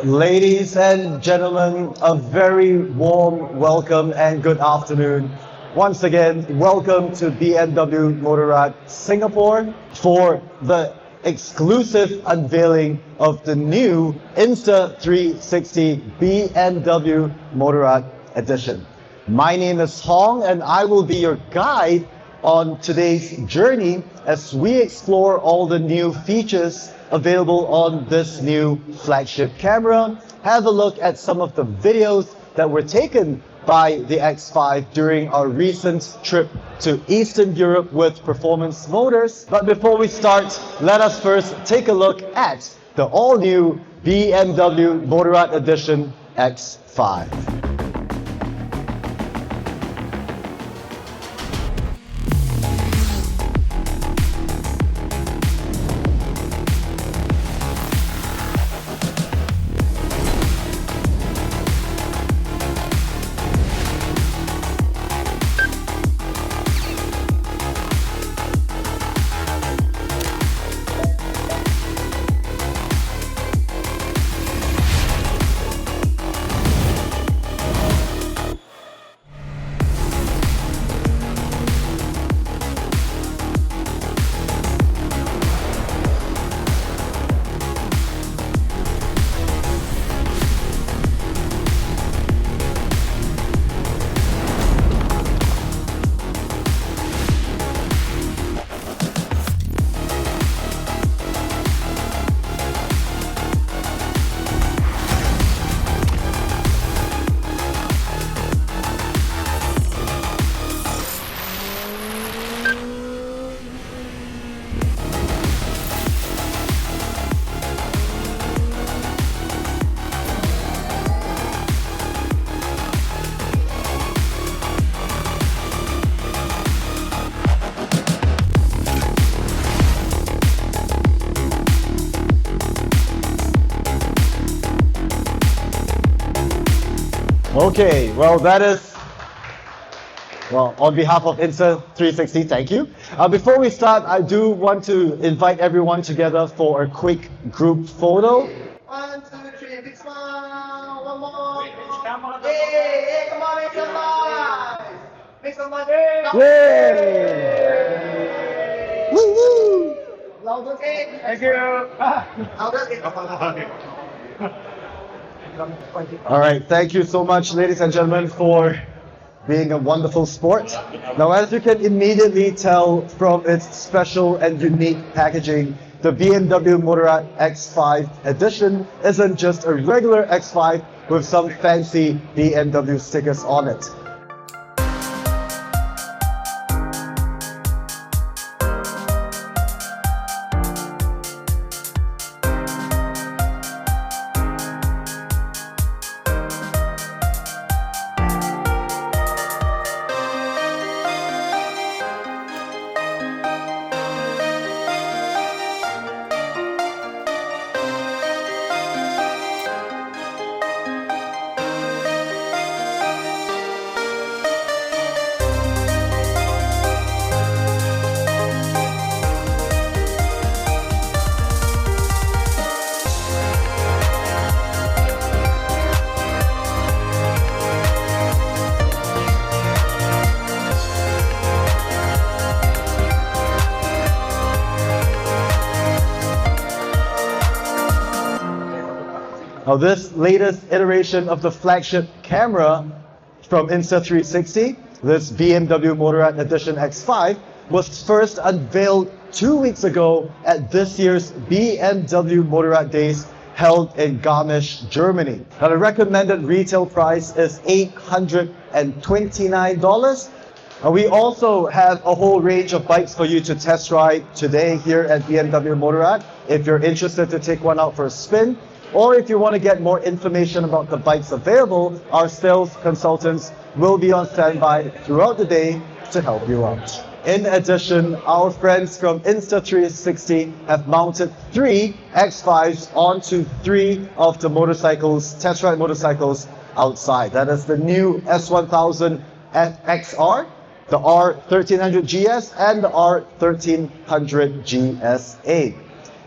Ladies and gentlemen, a very warm welcome and good afternoon. Once again, welcome to BMW Motorrad Singapore for the exclusive unveiling of the new Insta360 BMW Motorrad Edition. My name is Hong and I will be your guide on today's journey as we explore all the new features available on this new flagship camera, have a look at some of the videos that were taken by the X5 during our recent trip to Eastern Europe with Performance Motors. But before we start, let us first take a look at the all-new BMW Motorrad Edition X5. Okay, well on behalf of Insta360, thank you. Before we start, I do want to invite everyone together for a quick group photo. 1, 2, 3, big smile, one more. Hey, come on, make some noise. Make some noise. Yay! Woo woo! Louder, okay? Thank you. Louder, okay? All right, thank you so much, ladies and gentlemen, for being a wonderful sport. Now, as you can immediately tell from its special and unique packaging, the BMW Motorrad X5 Edition isn't just a regular X5 with some fancy BMW stickers on it. Now, this latest iteration of the flagship camera from Insta360, this BMW Motorrad Edition X5, was first unveiled 2 weeks ago at this year's BMW Motorrad Days held in Garmisch, Germany. Now, the recommended retail price is $829. We also have a whole range of bikes for you to test ride today here at BMW Motorrad. If you're interested to take one out for a spin, or if you want to get more information about the bikes available, our sales consultants will be on standby throughout the day to help you out. In addition, our friends from Insta360 have mounted 3 X5s onto 3 of the motorcycles, test ride motorcycles outside. That is the new S1000 XR, the R1300 GS, and the R1300 GSA.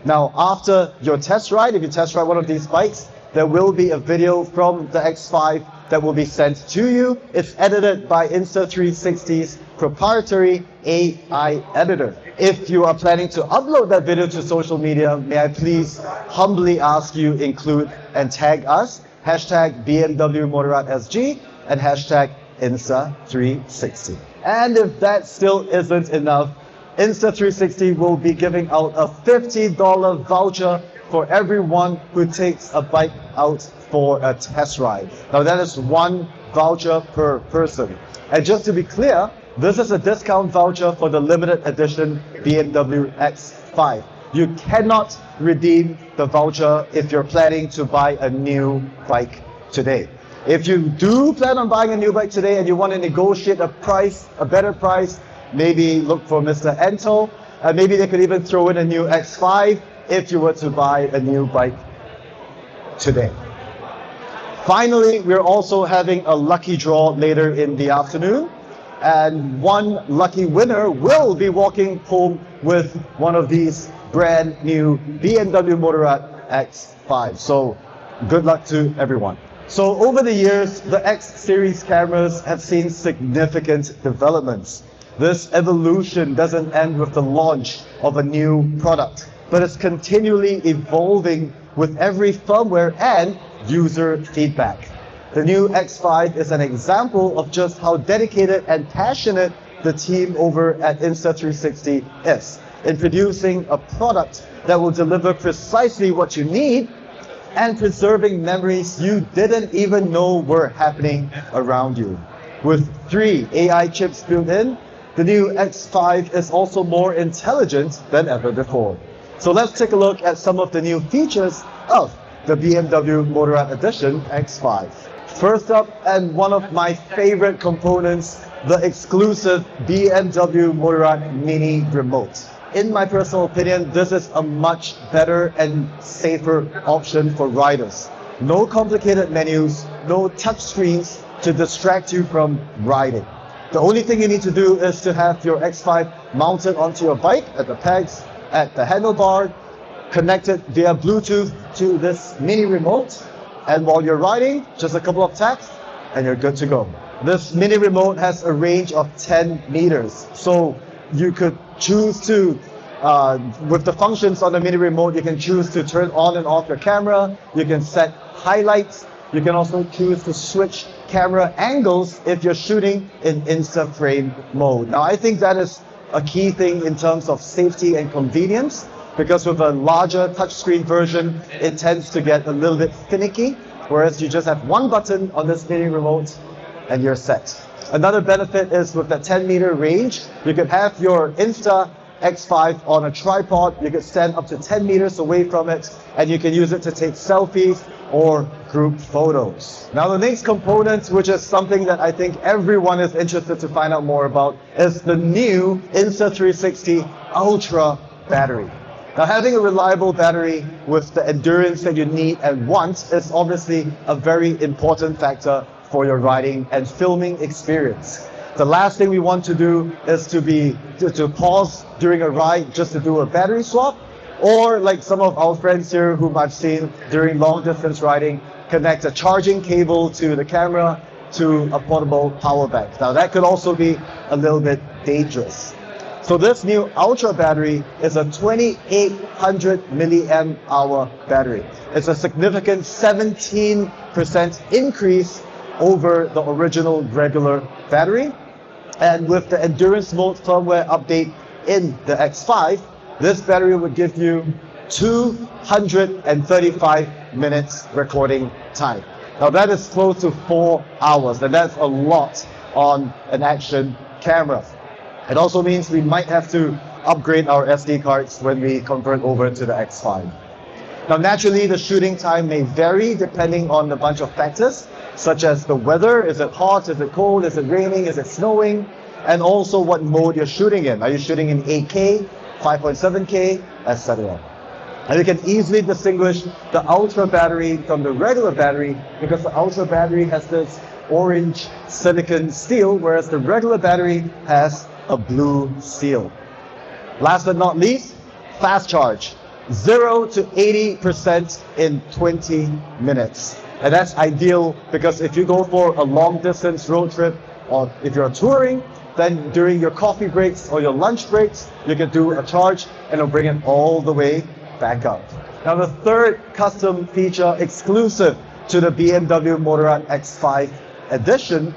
Now, after your test ride, if you test ride one of these bikes, there will be a video from the X5 that will be sent to you. It's edited by Insta360's proprietary AI editor. If you are planning to upload that video to social media, may I please humbly ask you include and tag us, hashtag BMW Motorrad SG and hashtag Insta360. And if that still isn't enough, Insta360 will be giving out a $50 voucher for everyone who takes a bike out for a test ride. Now that is one voucher per person. And just to be clear, this is a discount voucher for the limited edition BMW X5. You cannot redeem the voucher if you're planning to buy a new bike today. If you do plan on buying a new bike today and you want to negotiate a price, a better price, maybe look for Mr. Ento, and maybe they could even throw in a new X5 if you were to buy a new bike today. Finally, we're also having a lucky draw later in the afternoon, and one lucky winner will be walking home with one of these brand new BMW Motorrad X5. So good luck to everyone. So over the years, the X series cameras have seen significant developments. This evolution doesn't end with the launch of a new product, but it's continually evolving with every firmware and user feedback. The new X5 is an example of just how dedicated and passionate the team over at Insta360 is in producing a product that will deliver precisely what you need and preserving memories you didn't even know were happening around you. With 3 AI chips built in, the new X5 is also more intelligent than ever before. So let's take a look at some of the new features of the BMW Motorrad Edition X5. First up, and one of my favorite components, the exclusive BMW Motorrad Mini Remote. In my personal opinion, this is a much better and safer option for riders. No complicated menus, no touch screens to distract you from riding. The only thing you need to do is to have your X5 mounted onto your bike at the pegs, at the handlebar, connected via Bluetooth to this mini remote, and while you're riding, just a couple of taps and you're good to go. This mini remote has a range of 10 meters, so you could choose to, with the functions on the mini remote, you can choose to turn on and off your camera, you can set highlights, you can also choose to switch camera angles if you're shooting in Insta-frame mode. Now I think that is a key thing in terms of safety and convenience, because with a larger touchscreen version, it tends to get a little bit finicky, whereas you just have one button on this mini remote and you're set. Another benefit is with that 10-meter range, you could have your Insta X5 on a tripod, you could stand up to 10 meters away from it, and you can use it to take selfies or group photos. Now the next component, which is something that I think everyone is interested to find out more about, is the new Insta360 Ultra battery. Now having a reliable battery with the endurance that you need and want is obviously a very important factor for your riding and filming experience. The last thing we want to do is to pause during a ride just to do a battery swap, or like some of our friends here whom I've seen during long distance riding, connect a charging cable to the camera to a portable power bank. Now that could also be a little bit dangerous. So this new Ultra battery is a 2800 milliamp hour battery. It's a significant 17% increase over the original regular battery. And with the endurance mode firmware update in the X5, this battery would give you 235 minutes recording time. Now that is close to 4 hours, and that's a lot on an action camera. It also means we might have to upgrade our SD cards when we convert over to the X5. Now naturally, the shooting time may vary depending on a bunch of factors, such as the weather. Is it hot? Is it cold? Is it raining? Is it snowing? And also what mode you're shooting in. Are you shooting in 8K, 5.7K, etc. And you can easily distinguish the Ultra battery from the regular battery because the Ultra battery has this orange silicon steel, whereas the regular battery has a blue seal. Last but not least, fast charge. 0 to 80% in 20 minutes. And that's ideal because if you go for a long distance road trip or if you're touring, then during your coffee breaks or your lunch breaks, you can do a charge and it'll bring it all the way back up. Now the third custom feature exclusive to the BMW Motorrad X5 Edition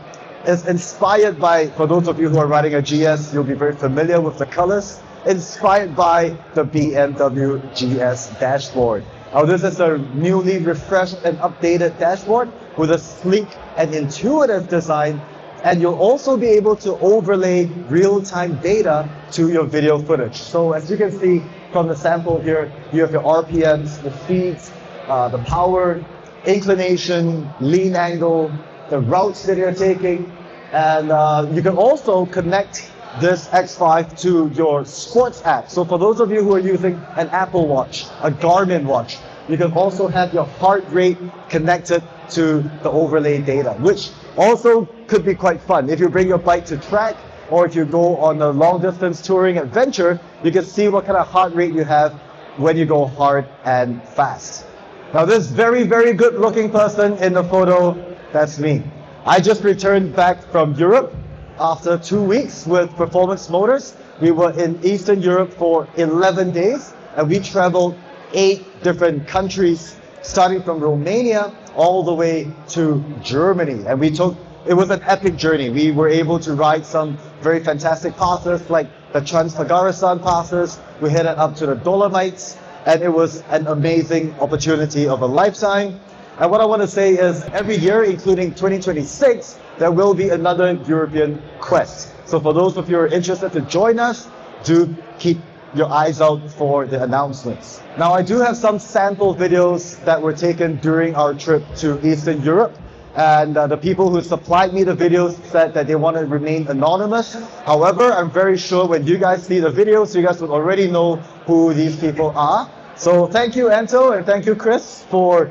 is inspired by, for those of you who are riding a GS, you'll be very familiar with the colors, inspired by the BMW GS dashboard. Now this is a newly refreshed and updated dashboard with a sleek and intuitive design, and you'll also be able to overlay real-time data to your video footage. So as you can see from the sample here, you have your RPMs, the speeds, the power, inclination, lean angle, the routes that you're taking, and you can also connect this X5 to your sports app. So for those of you who are using an Apple Watch, a Garmin watch, you can also have your heart rate connected to the overlay data, which also could be quite fun. If you bring your bike to track or if you go on a long distance touring adventure, you can see what kind of heart rate you have when you go hard and fast. Now this very, very good looking person in the photo, that's me. I just returned back from Europe after 2 weeks with Performance Motors. We were in Eastern Europe for 11 days and we traveled 8 different countries, starting from Romania all the way to Germany. And it was an epic journey. We were able to ride some very fantastic passes like the Trans-Fagarasan passes. We headed up to the Dolomites and it was an amazing opportunity of a lifetime. And what I want to say is every year, including 2026, there will be another European quest. So for those of you who are interested to join us, do keep your eyes out for the announcements. Now I do have some sample videos that were taken during our trip to Eastern Europe, and the people who supplied me the videos said that they want to remain anonymous. However, I'm very sure when you guys see the videos, you guys will already know who these people are. So thank you, Anto, and thank you, Chris, for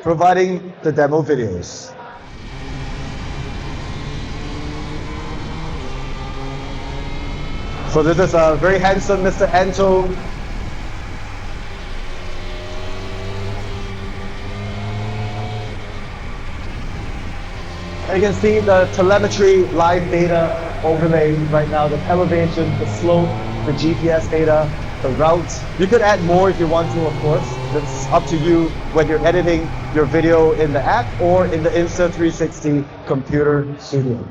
providing the demo videos. So this is a very handsome Mr. Anto. And you can see the telemetry live data overlay right now, the elevation, the slope, the GPS data, the route. You could add more if you want to, of course. It's up to you when you're editing your video in the app or in the Insta360 computer studio.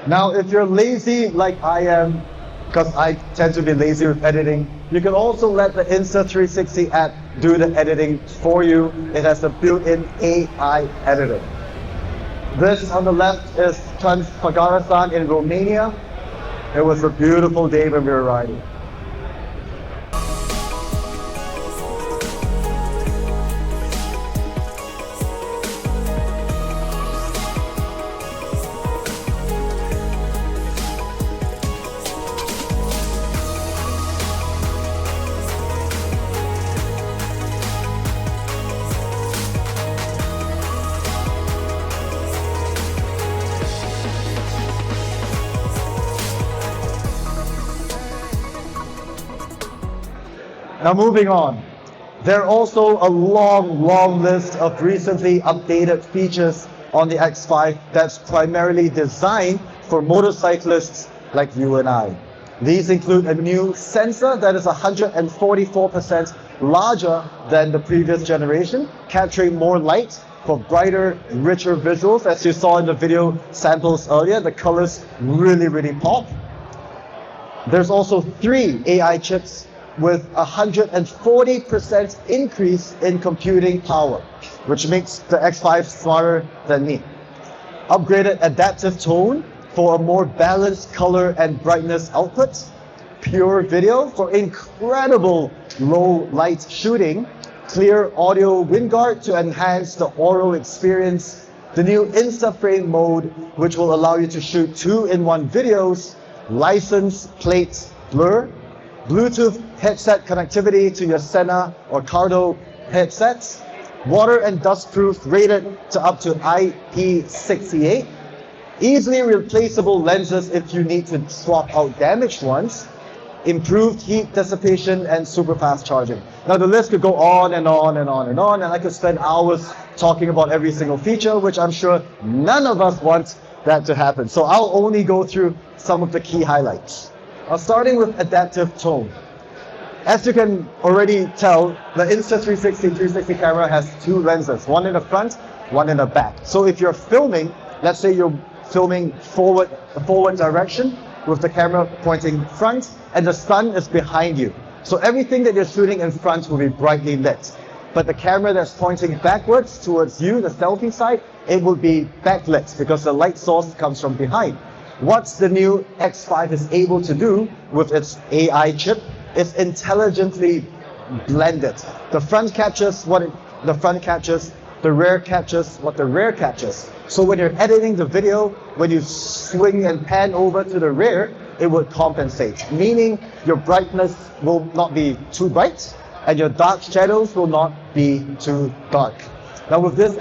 Now, if you're lazy like I am, because I tend to be lazy with editing, you can also let the Insta360 app do the editing for you. It has a built-in AI editor. This on the left is Trans-Fagarasan in Romania. It was a beautiful day when we were riding. Now moving on, there are also a long list of recently updated features on the X5 that's primarily designed for motorcyclists like you and I. These include a new sensor that is 144% larger than the previous generation, capturing more light for brighter, richer visuals. As you saw in the video samples earlier, the colors really pop. There's also 3 AI chips with 140% increase in computing power, which makes the X5 smarter than me. Upgraded adaptive tone for a more balanced color and brightness output. Pure video for incredible low light shooting. Clear audio WinGuard to enhance the aural experience. The new Insta-Frame mode, which will allow you to shoot 2-in-1 videos. License plate blur. Bluetooth headset connectivity to your Senna or Cardo headsets, water and dust proof rated to up to IP68, easily replaceable lenses if you need to swap out damaged ones, improved heat dissipation, and super fast charging. Now the list could go on and on and on and on, and I could spend hours talking about every single feature, which I'm sure none of us want that to happen. So I'll only go through some of the key highlights. Now starting with adaptive tone. As you can already tell, the Insta360 360 camera has two lenses, one in the front, one in the back. So if you're filming, let's say you're filming forward direction with the camera pointing front and the sun is behind you. So everything that you're shooting in front will be brightly lit. But the camera that's pointing backwards towards you, the selfie side, it will be backlit because the light source comes from behind. What the new X5 is able to do with its AI chip is intelligently blend it. The front captures what the front captures, the rear captures what the rear captures. So when you're editing the video, when you swing and pan over to the rear, it will compensate, meaning your brightness will not be too bright and your dark shadows will not be too dark. Now with this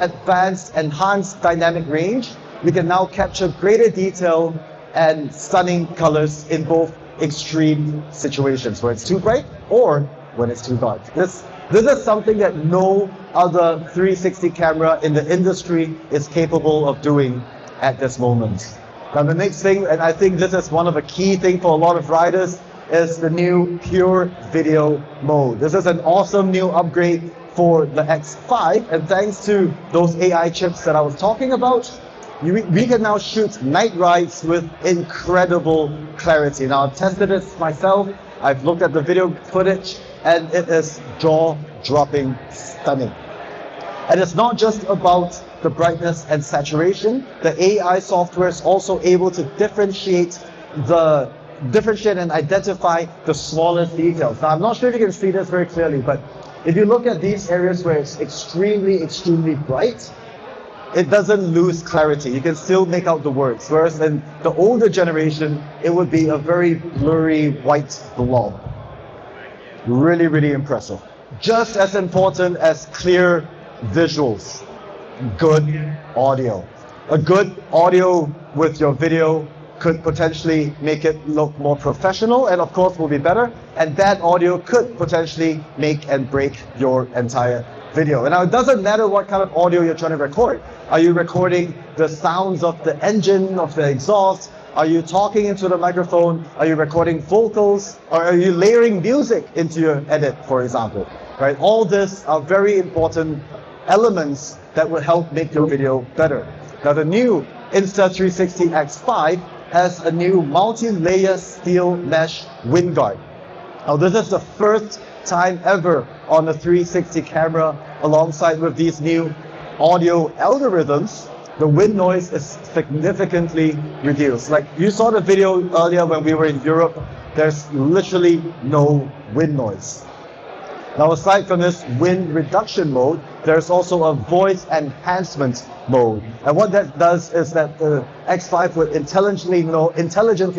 enhanced dynamic range, we can now capture greater detail and stunning colors in both extreme situations, where it's too bright or when it's too dark. This is something that no other 360 camera in the industry is capable of doing at this moment. Now the next thing, and I think this is one of the key things for a lot of riders, is the new pure video mode. This is an awesome new upgrade for the X5, and thanks to those AI chips that I was talking about, we can now shoot night rides with incredible clarity. Now I've tested this myself, I've looked at the video footage, and it is jaw-dropping stunning. And it's not just about the brightness and saturation. The AI software is also able to differentiate and identify the smallest details. Now I'm not sure if you can see this very clearly, but if you look at these areas where it's extremely bright, it doesn't lose clarity. You can still make out the words. Whereas in the older generation, it would be a very blurry white blob. Really impressive. Just as important as clear visuals, good audio. A good audio with your video could potentially make it look more professional and of course will be better, and bad audio could potentially make and break your entire video. And now it doesn't matter what kind of audio you're trying to record. Are you recording the sounds of the engine, of the exhaust? Are you talking into the microphone? Are you recording vocals? Or are you layering music into your edit, for example? Right? All this are very important elements that will help make your video better. Now the new Insta360 X5 has a new multi-layer steel mesh wind guard. Now this is the first time ever on the 360 camera, alongside with these new audio algorithms, the wind noise is significantly reduced. Like you saw the video earlier when we were in Europe, there's literally no wind noise. Now aside from this wind reduction mode, there's also a voice enhancement mode. And what that does is that the X5 would intelligently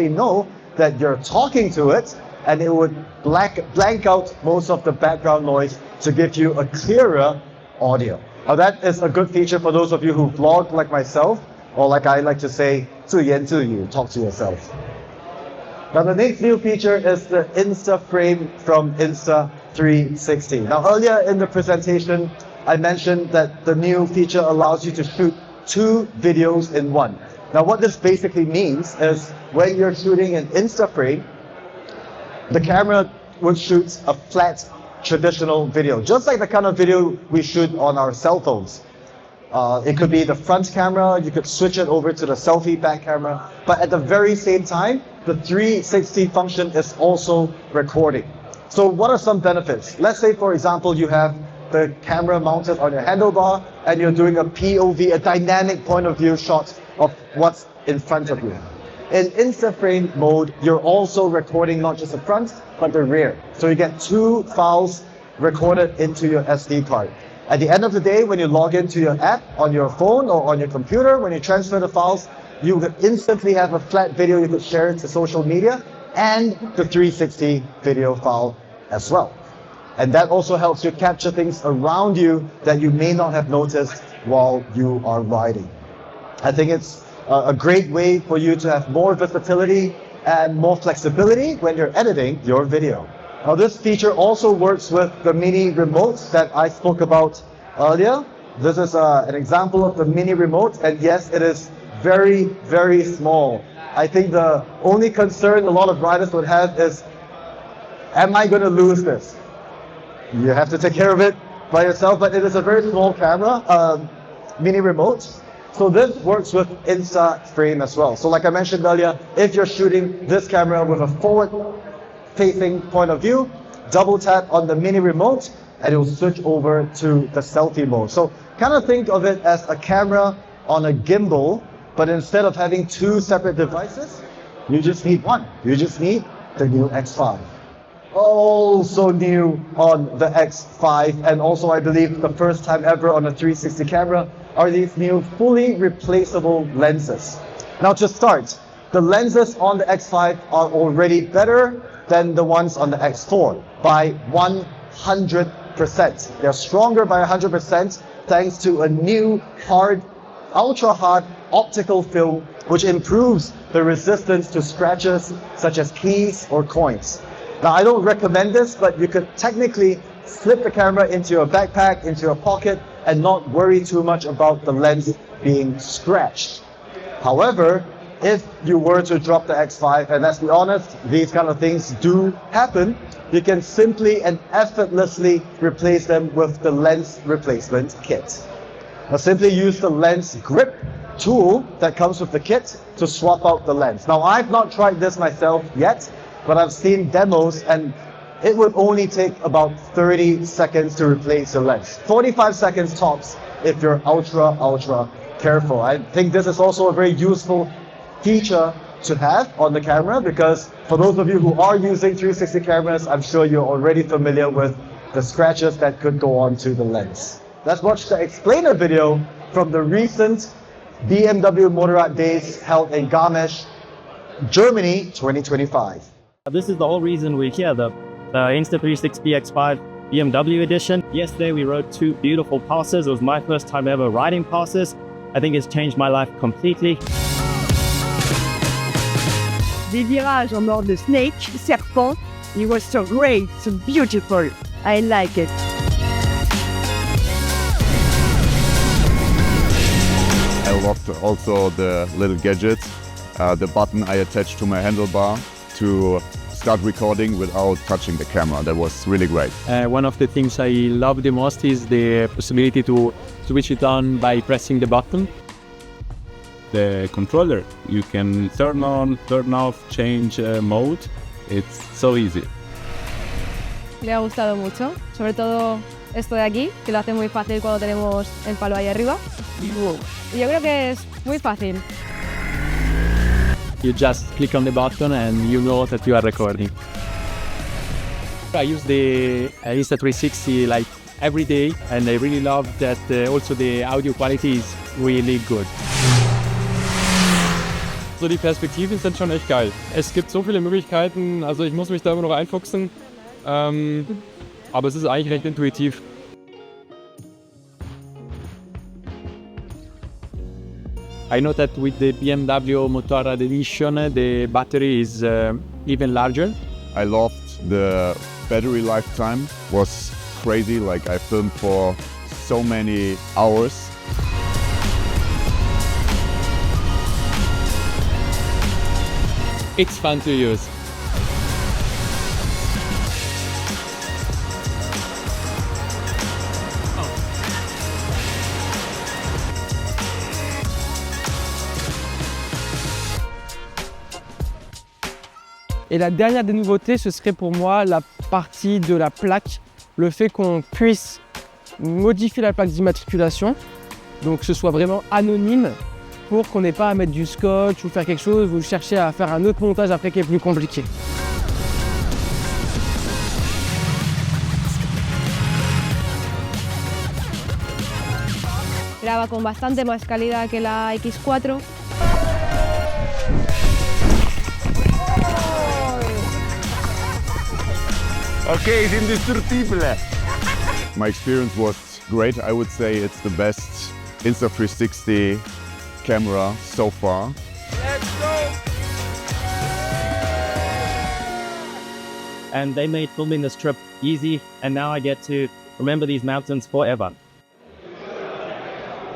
know that you're talking to it, and it would blank out most of the background noise to give you a clearer audio. Now that is a good feature for those of you who vlog like myself, or like I like to say, 自言自语, talk to yourself. Now the next new feature is the Insta Frame from Insta360. Now earlier in the presentation, I mentioned that the new feature allows you to shoot 2 videos in one. Now what this basically means is when you're shooting an Insta Frame, the camera would shoot a flat traditional video, just like the kind of video we shoot on our cell phones. It could be the front camera, you could switch it over to the selfie back camera, but at the very same time, the 360 function is also recording. So what are some benefits? Let's say, for example, you have the camera mounted on your handlebar and you're doing a POV, a dynamic point of view shot of what's in front of you. In Insta-frame mode, you're also recording not just the front, but the rear. So you get 2 files recorded into your SD card. At the end of the day, when you log into your app on your phone or on your computer, when you transfer the files, you would instantly have a flat video you could share to social media, and the 360 video file as well. And that also helps you capture things around you that you may not have noticed while you are riding. I think it's a great way for you to have more versatility and more flexibility when you're editing your video. Now this feature also works with the mini remotes that I spoke about earlier. This is an example of the mini remote, and yes, it is very, very small. I think the only concern a lot of riders would have is, am I going to lose this? You have to take care of it by yourself, but it is a very small camera, mini remote. So this works with Insta frame as well. So like I mentioned earlier, if you're shooting this camera with a forward-facing point of view, double tap on the mini remote, and it will switch over to the selfie mode. So kind of think of it as a camera on a gimbal, but instead of having two separate devices, you just need one. You just need the new X5. Also new on the X5, and also I believe the first time ever on a 360 camera, are these new fully replaceable lenses. Now to start, the lenses on the X5 are already better than the ones on the X4 by 100%. They're stronger by 100% thanks to a new ultra hard optical film which improves the resistance to scratches such as keys or coins. Now I don't recommend this, but you could technically slip the camera into your backpack, into your pocket, and not worry too much about the lens being scratched. However, if you were to drop the X5, and let's be honest, these kind of things do happen, you can simply and effortlessly replace them with the lens replacement kit. Now simply use the lens grip tool that comes with the kit to swap out the lens. Now I've not tried this myself yet, but I've seen demos and it would only take about 30 seconds to replace your lens. 45 seconds tops if you're ultra careful. I think this is also a very useful feature to have on the camera, because for those of you who are using 360 cameras, I'm sure you're already familiar with the scratches that could go onto the lens. Let's watch the explainer video from the recent BMW Motorrad Days held in Garmisch, Germany 2025. This is the whole reason we're here, the Insta360 X5 BMW Edition. Yesterday we rode two beautiful passes. It was my first time ever riding passes. I think it's changed my life completely. Des virages en mode snake, serpent. It was so great, so beautiful. I like it. I loved also the little gadgets, the button I attached to my handlebar to start recording without touching the camera. That was really great. One of the things I love the most is the possibility to switch it on by pressing the button. The controller, you can turn on, turn off, change mode. It's so easy. Le ha gustado mucho, sobre todo esto de aquí, que lo hace muy fácil cuando tenemos el palo ahí arriba. Y yo creo que es muy fácil. You just click on the button and you know that you are recording. I use the Insta360 like every day, and I really love that also the audio quality is really good. So die Perspektiven sind schon echt geil. Es gibt so viele Möglichkeiten, also ich muss mich da immer noch einfuchsen, aber es ist eigentlich recht intuitiv. I know that with the BMW Motorrad Edition, the battery is even larger. I loved the battery lifetime. Was crazy, like I filmed for so many hours. It's fun to use. Et la dernière des nouveautés, ce serait pour moi la partie de la plaque, le fait qu'on puisse modifier la plaque d'immatriculation, donc que ce soit vraiment anonyme, pour qu'on n'ait pas à mettre du scotch ou faire quelque chose, ou chercher à faire un autre montage après qui est plus compliqué. Graba con bastante más calidad que la X4. Okay, it's indestructible. My experience was great. I would say it's the best Insta360 camera so far. And they made filming this trip easy, and now I get to remember these mountains forever.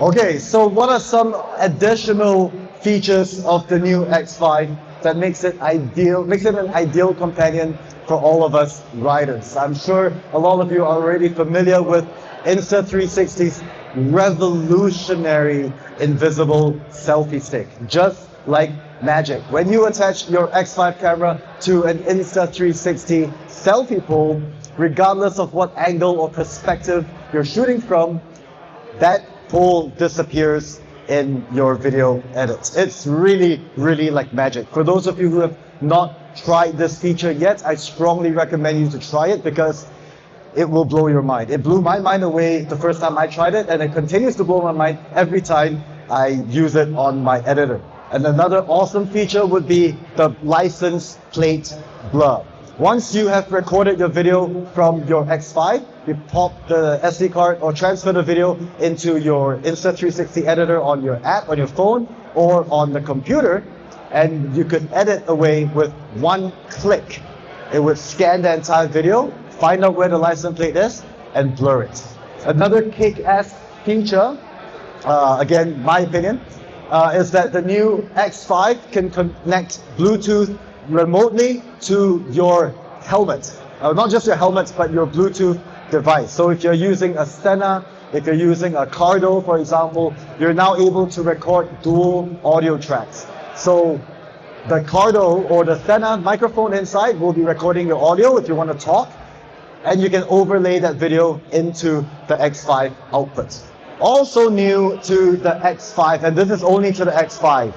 Okay, so what are some additional features of the new X5 that makes it an ideal companion for all of us riders? I'm sure a lot of you are already familiar with Insta360's revolutionary invisible selfie stick, just like magic. When you attach your X5 camera to an Insta360 selfie pole, regardless of what angle or perspective you're shooting from, that pole disappears in your video edits. It's really, really like magic. For those of you who have not tried this feature yet, I strongly recommend you to try it because it will blow your mind. It blew my mind away the first time I tried it, and it continues to blow my mind every time I use it on my editor. And another awesome feature would be the license plate blur. Once you have recorded your video from your X5, you pop the SD card or transfer the video into your Insta360 editor on your app, on your phone, or on the computer, and you could edit away with one click. It would scan the entire video, find out where the license plate is, and blur it. Another kick-ass feature, again, my opinion, is that the new X5 can connect Bluetooth remotely to your helmet. Not just your helmet, but your Bluetooth device. So if you're using a Senna, if you're using a Cardo, for example, you're now able to record dual audio tracks. So the Cardo or the Senna microphone inside will be recording your audio if you want to talk, and you can overlay that video into the X5 output. Also new to the X5, and this is only to the X5,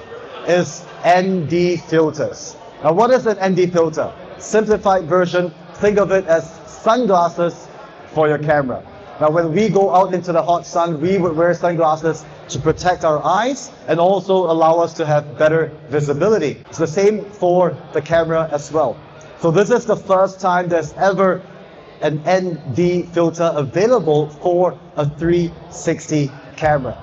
is ND filters. Now, what is an ND filter? Simplified version, think of it as sunglasses for your camera. Now, when we go out into the hot sun, we would wear sunglasses to protect our eyes and also allow us to have better visibility. It's the same for the camera as well. So this is the first time there's ever an ND filter available for a 360 camera.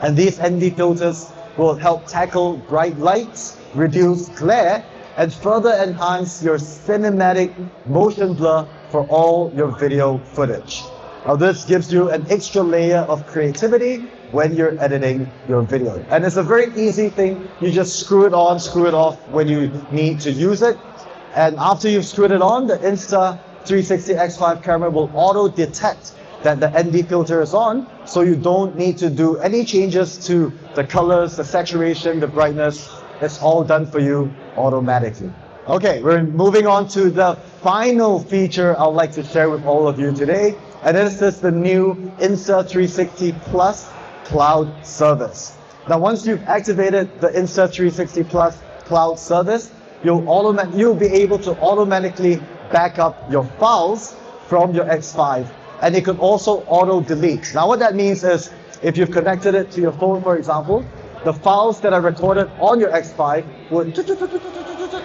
And these ND filters will help tackle bright lights, reduce glare, and further enhance your cinematic motion blur for all your video footage. Now this gives you an extra layer of creativity when you're editing your video. And it's a very easy thing. You just screw it on, screw it off when you need to use it. And after you've screwed it on, the Insta360 X5 camera will auto-detect that the ND filter is on, so you don't need to do any changes to the colors, the saturation, the brightness. It's all done for you automatically. Okay, we're moving on to the final feature I'd like to share with all of you today, and this is the new Insta360 Plus Cloud Service. Now, once you've activated the Insta360 Plus Cloud Service, you'll be able to automatically back up your files from your X5, and it can also auto-delete. Now, what that means is, if you've connected it to your phone, for example, the files that are recorded on your X5 would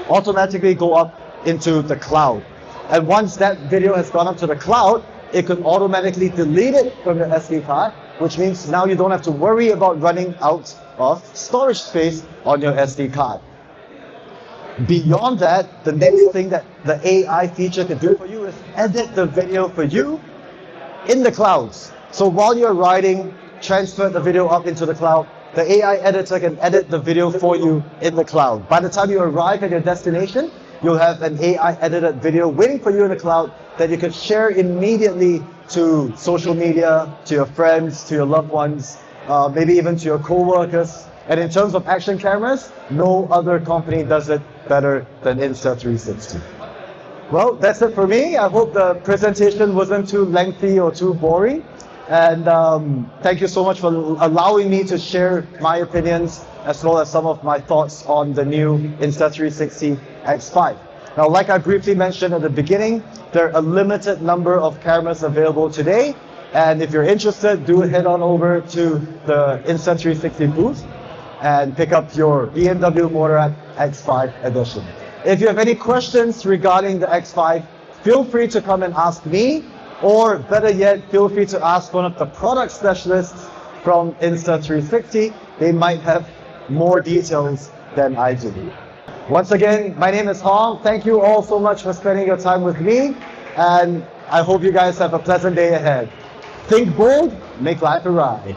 automatically go up into the cloud. And once that video has gone up to the cloud, it could automatically delete it from your SD card, which means now you don't have to worry about running out of storage space on your SD card. Beyond that, the next thing that the AI feature can do for you is edit the video for you in the clouds. So while you're riding, transfer the video up into the cloud. The AI editor can edit the video for you in the cloud. By the time you arrive at your destination, you'll have an AI edited video waiting for you in the cloud that you can share immediately to social media, to your friends, to your loved ones, maybe even to your co-workers. And in terms of action cameras, no other company does it better than Insta360. Well, that's it for me. I hope the presentation wasn't too lengthy or too boring. And thank you so much for allowing me to share my opinions as well as some of my thoughts on the new Insta360 X5. Now, like I briefly mentioned at the beginning, there are a limited number of cameras available today. And if you're interested, do head on over to the Insta360 booth and pick up your BMW Motorrad X5 Edition. If you have any questions regarding the X5, feel free to come and ask me, or better yet, feel free to ask one of the product specialists from Insta360. They might have more details than I do. Once again, my name is Hong. Thank you all so much for spending your time with me, and I hope you guys have a pleasant day ahead. Think bold, make life a ride.